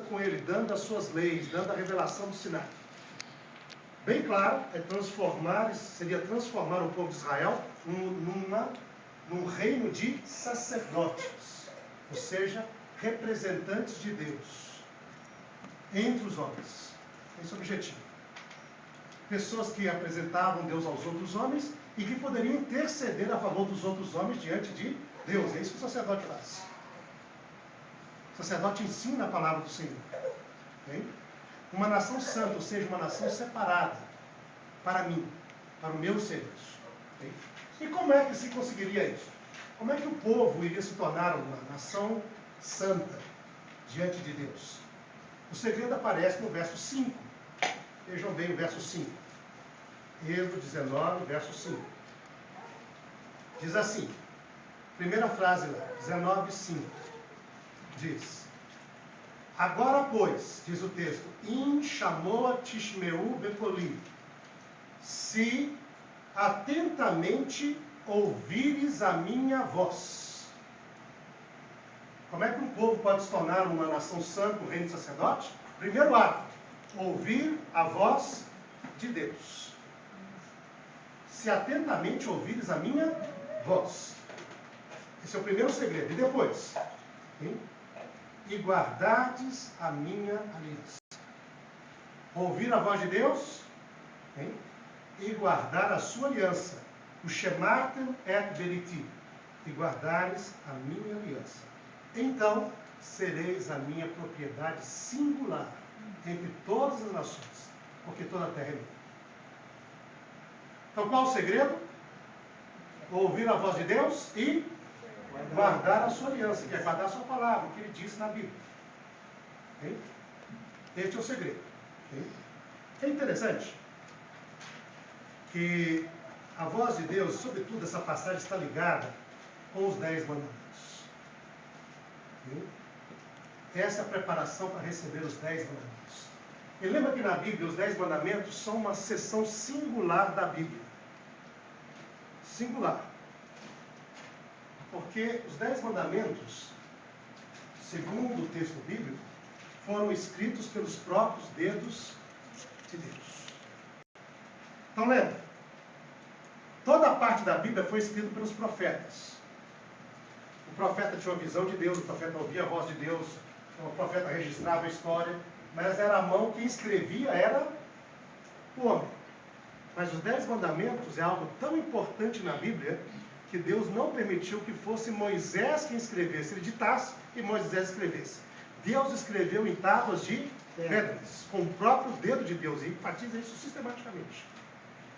com ele, dando as suas leis, dando a revelação do Sinai. Bem claro, seria transformar o povo de Israel num reino de sacerdotes, ou seja, representantes de Deus entre os homens. Esse é o objetivo. Pessoas que apresentavam Deus aos outros homens e que poderiam interceder a favor dos outros homens diante de Deus. É isso que o sacerdote faz. O sacerdote ensina a palavra do Senhor. Okay? Uma nação santa, ou seja, uma nação separada para mim, para o meu serviço. Okay? E como é que se conseguiria isso? Como é que o povo iria se tornar uma nação santa diante de Deus? O segredo aparece no verso 5. Vejam bem o verso 5. Êxodo 19, verso 5. Diz assim, primeira frase lá, 19, 5. Diz: agora, pois, diz o texto, In shamoa tishmeu bepoli, se atentamente ouvires a minha voz. Como é que um povo pode se tornar uma nação santa, um reino de sacerdote? Primeiro ato, ouvir a voz de Deus. Se atentamente ouvires a minha voz. Esse é o primeiro segredo. E depois? E guardardes a minha aliança. Ouvir a voz de Deus, e guardar a sua aliança. O shemartem et beriti. E guardares a minha aliança. Então sereis a minha propriedade singular entre todas as nações, porque toda a terra é minha. Então qual o segredo? Ouvir a voz de Deus e guardar a sua aliança, que é guardar a sua palavra, o que ele disse na Bíblia. Okay? Este é o segredo. Okay? É interessante que a voz de Deus, sobretudo essa passagem, está ligada com os 10 mandamentos. Okay? Essa é a preparação para receber os 10 mandamentos. E lembra que na Bíblia os 10 mandamentos são uma seção singular da Bíblia. Singular. Porque os 10 mandamentos, segundo o texto bíblico, foram escritos pelos próprios dedos de Deus. Então lembra, toda a parte da Bíblia foi escrita pelos profetas. O profeta tinha uma visão de Deus, o profeta ouvia a voz de Deus, o profeta registrava a história, mas era a mão que escrevia, era o homem. Mas os 10 mandamentos é algo tão importante na Bíblia que Deus não permitiu que fosse Moisés quem escrevesse. Ele ditasse e Moisés escrevesse. Deus escreveu em tábuas de pedras, com o próprio dedo de Deus, e enfatiza isso sistematicamente.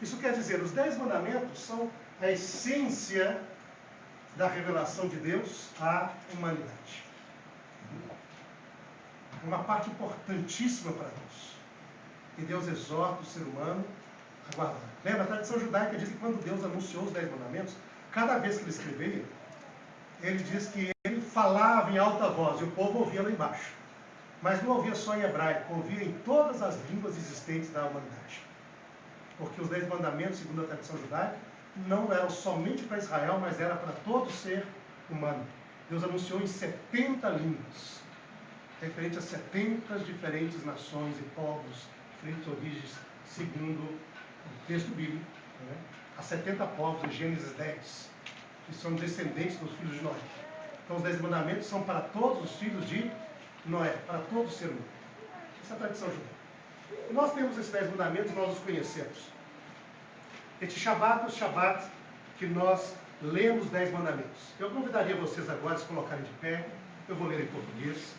Isso quer dizer, os 10 mandamentos são a essência da revelação de Deus à humanidade. Uma parte importantíssima para nós. E Deus exorta o ser humano a guardar. Lembra, a tradição judaica diz que quando Deus anunciou os 10 mandamentos, cada vez que ele escrevia, ele diz que ele falava em alta voz e o povo ouvia lá embaixo. Mas não ouvia só em hebraico, ouvia em todas as línguas existentes da humanidade. Porque os 10 mandamentos, segundo a tradição judaica, não eram somente para Israel, mas era para todo ser humano. Deus anunciou em 70 línguas, referente a 70 diferentes nações e povos, diferentes origens, segundo o texto bíblico, né? Há 70 povos em Gênesis 10, que são descendentes dos filhos de Noé. Então os 10 mandamentos são para todos os filhos de Noé, para todo ser humano. Essa é a tradição judaica. E nós temos esses 10 mandamentos, nós os conhecemos. Este Shabat é o Shabat que nós lemos os 10 mandamentos. Eu convidaria vocês agora a se colocarem de pé. Eu vou ler em português.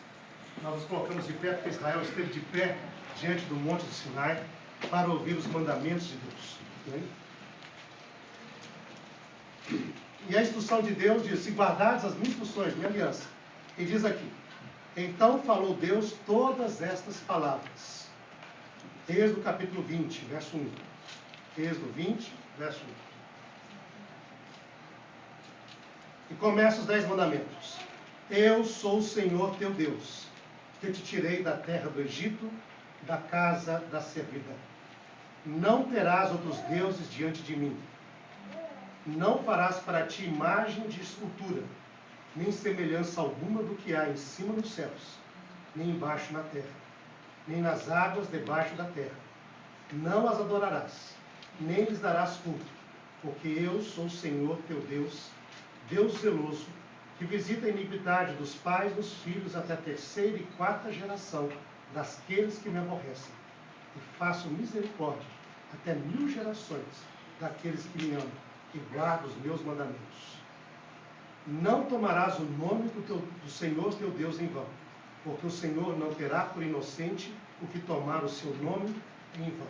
Nós nos colocamos de pé porque Israel esteve de pé diante do monte de Sinai para ouvir os mandamentos de Deus. Okay? E a instrução de Deus diz, se guardares as minhas instruções, minha aliança. E diz aqui, então falou Deus todas estas palavras. Êxodo capítulo 20, verso 1. Êxodo 20, verso 1. E começa os 10 mandamentos. Eu sou o Senhor teu Deus, que te tirei da terra do Egito, da casa da servidão. Não terás outros deuses diante de mim. Não farás para ti imagem de escultura, nem semelhança alguma do que há em cima dos céus, nem embaixo na terra, nem nas águas debaixo da terra. Não as adorarás, nem lhes darás culto, porque eu sou o Senhor teu Deus, Deus zeloso, que visita a iniquidade dos pais nos filhos até a terceira e quarta geração daqueles que me aborrecem, e faço misericórdia até 1000 gerações daqueles que me amam e guardam os meus mandamentos. Não tomarás o nome do Senhor teu Deus em vão, porque o Senhor não terá por inocente o que tomar o seu nome em vão.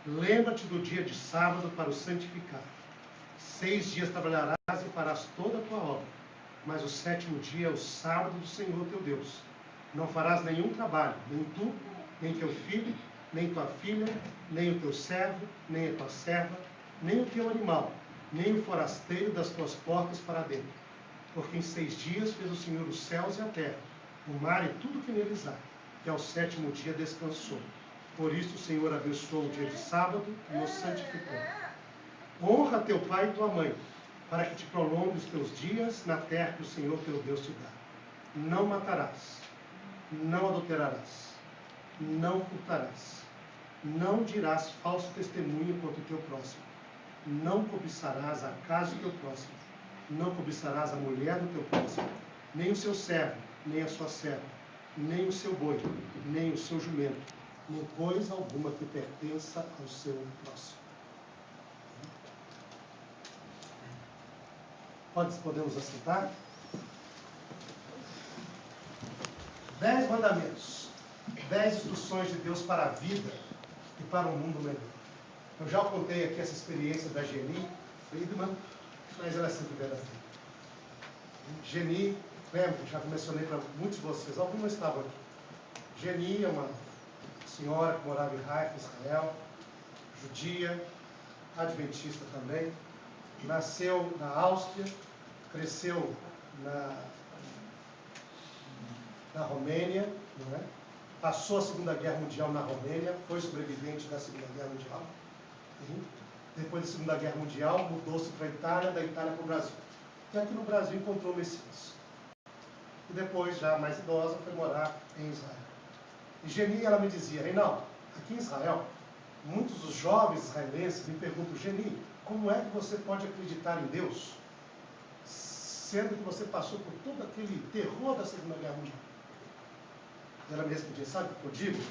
Lembra-te do dia de sábado para o santificar. 6 dias trabalharás e farás toda a tua obra, mas o 7º dia é o sábado do Senhor teu Deus. Não farás nenhum trabalho, nem tu, nem teu filho, nem tua filha, nem o teu servo, nem a tua serva, nem o teu animal, nem o forasteiro das tuas portas para dentro. Porque em 6 dias fez o Senhor os céus e a terra, o mar e tudo que neles há, e ao 7º dia descansou. Por isso o Senhor abençoou o dia de sábado e o santificou. Honra teu pai e tua mãe, para que te prolongue os teus dias na terra que o Senhor teu Deus te dá. Não matarás, não adulterarás, não furtarás, não dirás falso testemunho contra o teu próximo, não cobiçarás a casa do teu próximo, não cobiçarás a mulher do teu próximo, nem o seu servo, nem a sua serva, nem o seu boi, nem o seu jumento, nem coisa alguma que pertença ao seu próximo. Podemos assentar? 10 mandamentos, 10 instruções de Deus para a vida e para um mundo melhor. Eu já contei aqui essa experiência da Geni Friedman, mas ela é sempre verdadeira. Geni, lembra, já mencionei para muitos de vocês, alguns não estavam aqui. Geni é uma senhora que morava em Haifa, Israel, judia, adventista também, nasceu na Áustria, cresceu na Romênia, não é? Passou a Segunda Guerra Mundial na Romênia, foi sobrevivente da Segunda Guerra Mundial. Depois da Segunda Guerra Mundial, mudou-se para a Itália, da Itália para o Brasil. E aqui no Brasil encontrou o Messias. E depois, já mais idosa, foi morar em Israel. E Geni, ela me dizia, Reinaldo, aqui em Israel, muitos dos jovens israelenses me perguntam, Geni, como é que você pode acreditar em Deus, sendo que você passou por todo aquele terror da Segunda Guerra Mundial? E ela me respondia, sabe o que eu digo?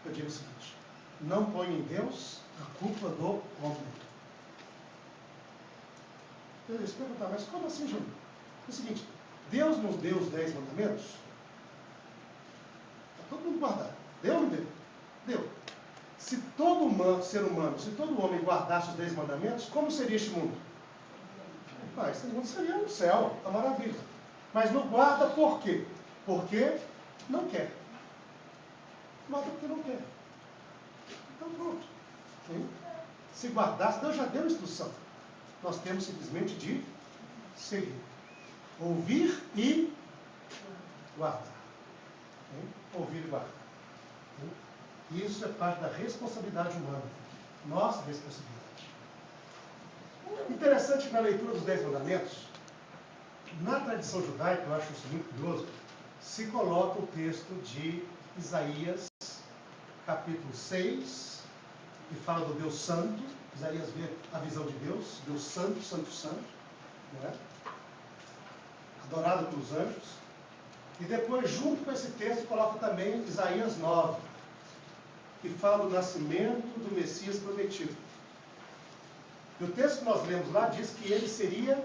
Eu digo o seguinte, não põe em Deus a culpa do homem. Eles perguntaram, mas como assim, Geni? É o seguinte, Deus nos deu os 10 mandamentos? Está todo mundo guardado. Deu ou não deu? Deu. Se todo ser humano, se todo homem guardasse os 10 mandamentos, como seria este mundo? Esse mundo seria um céu, uma maravilha. Mas não guarda por quê? Porque não quer. Guarda porque não quer. Então pronto. Se guardasse, Deus já deu instrução. Nós temos simplesmente de seguir. Ouvir e guardar. Ouvir e guardar. Isso é parte da responsabilidade humana. Nossa responsabilidade. Interessante que na leitura dos 10 mandamentos, na tradição judaica, eu acho isso muito curioso, se coloca o texto de Isaías, capítulo 6, que fala do Deus Santo. Isaías vê a visão de Deus, Deus Santo, Santo, Santo, não é? Adorado pelos anjos. E depois, junto com esse texto, coloca também Isaías 9, que fala do nascimento do Messias prometido. E o texto que nós lemos lá diz que ele seria,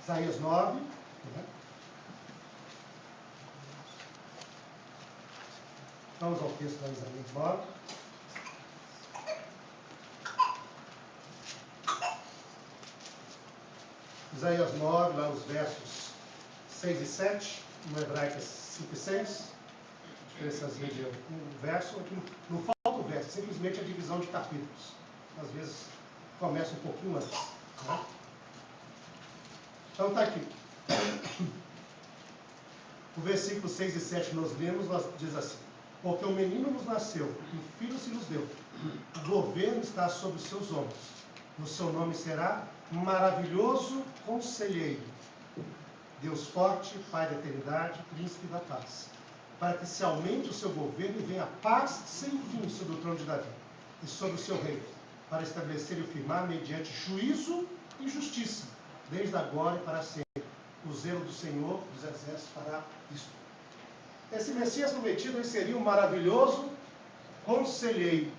Isaías 9, né? Vamos ao texto da Isaías 9. Isaías 9, lá os versos 6 e 7, no hebraico 5 e 6. Diferençazinha de um verso, aqui não falta o verso, simplesmente a divisão de capítulos. Às vezes começa um pouquinho antes. Né? Então está aqui. O versículo 6 e 7 nós lemos, diz assim: porque o menino nos nasceu, e o filho se nos deu. O governo está sobre os seus ombros. O seu nome será Maravilhoso Conselheiro, Deus Forte, Pai da Eternidade, Príncipe da Paz. para que se aumente o seu governo e venha paz sem fim sobre o trono de Davi e sobre o seu reino, para estabelecer e o firmar mediante juízo e justiça, desde agora e para sempre. O zelo do Senhor dos Exércitos fará isto. Esse Messias prometido seria um maravilhoso conselheiro.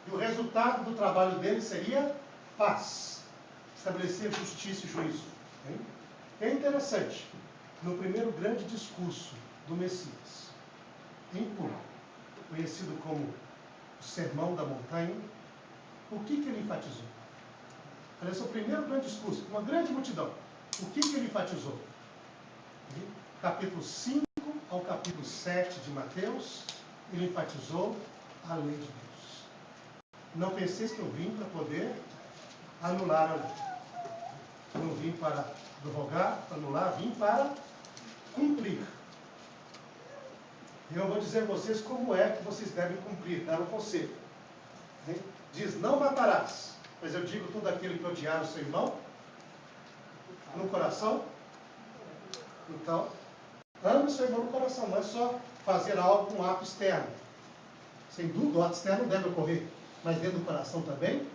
E o resultado do trabalho dele seria paz, estabelecer justiça e juízo. É interessante, no primeiro grande discurso do Messias, em público, conhecido como o Sermão da Montanha, o que ele enfatizou? Esse é o primeiro grande discurso, uma grande multidão. O que ele enfatizou? Capítulo 5 ao capítulo 7 de Mateus, ele enfatizou a lei de Deus. Não penseis que eu vim para poder anular a lei. Não vim para prorrogar, anular, vim para cumprir. E eu vou dizer a vocês como é que vocês devem cumprir, dar um conselho. Diz, não matarás, mas eu digo tudo aquilo que odiar o seu irmão no coração. Então, ame o seu irmão no coração, não é só fazer algo com um ato externo. Sem dúvida, o ato externo deve ocorrer, mas dentro do coração também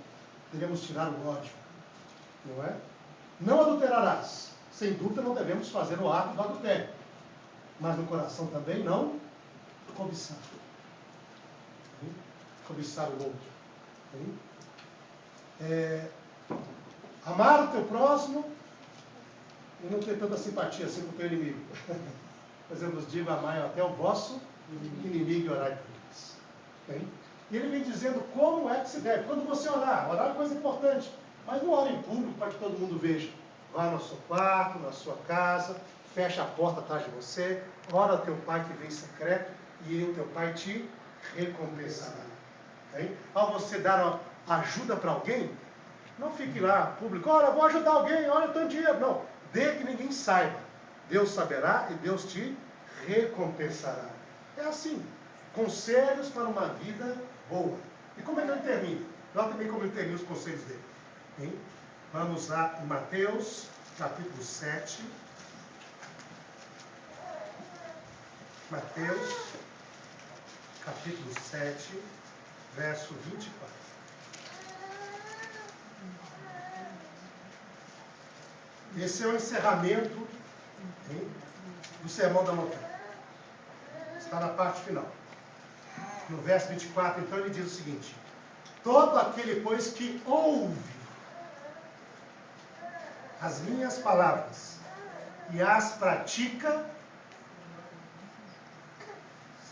devemos tirar o ódio, não é? Não adulterarás. Sem dúvida, não devemos fazer o ato do adultério, mas no coração também não cobiçar. Cobiçar o outro. Amar o teu próximo e não ter tanta simpatia assim com o teu inimigo. Mas eu vos digo, amai até o vosso inimigo e orai por eles. E ele vem dizendo como é que se deve. Quando você orar é coisa importante, mas não ore em público para que todo mundo veja. Vá no seu quarto, na sua casa, fecha a porta atrás de você, ora ao teu pai que vem em secreto e o teu pai te recompensará. Ao você dar ajuda para alguém, não fique lá público, olha, vou ajudar alguém, olha, eu tenho dinheiro. Não, dê que ninguém saiba. Deus saberá e Deus te recompensará. É assim, conselhos para uma vida boa. E como é que ele termina? Nós também como ele termina os conselhos dele. Vamos lá em Mateus, capítulo 7. Mateus, capítulo 7, verso 24. Esse é o encerramento do Sermão da Montanha. Está na parte final. No verso 24, então, ele diz o seguinte: todo aquele, pois, que ouve as minhas palavras e as pratica,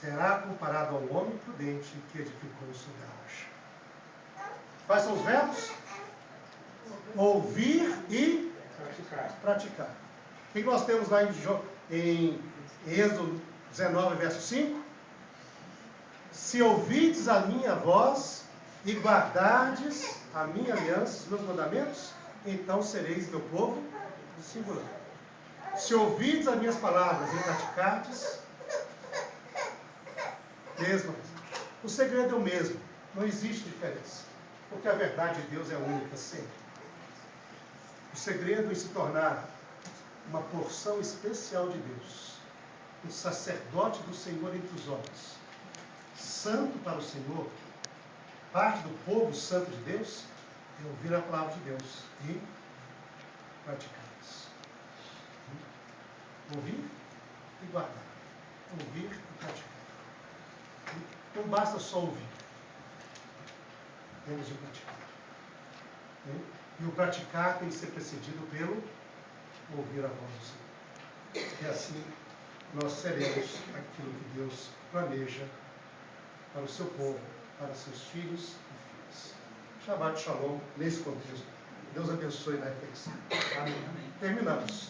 será comparado ao homem prudente que edificou sobre a rocha. Quais são os verbos? Ouvir e praticar. O que nós temos lá em Êxodo 19, verso 5? Se ouvides a minha voz e guardardes a minha aliança, os meus mandamentos, então sereis meu povo singular. Se ouvides as minhas palavras e praticardes, mesmo. O segredo é o mesmo, não existe diferença, porque a verdade de Deus é única sempre. O segredo em se tornar uma porção especial de Deus, um sacerdote do Senhor entre os homens, santo para o Senhor, parte do povo santo de Deus, é ouvir a palavra de Deus e praticar isso. Ouvir e guardar. Ouvir e praticar. Não basta só ouvir. Temos de praticar. E o praticar tem que ser precedido pelo ouvir a voz do Senhor. E assim nós seremos aquilo que Deus planeja para o seu povo, para seus filhos e filhas. Shabbat Shalom, nesse contexto. Deus abençoe na reflexão. Amém. Terminamos.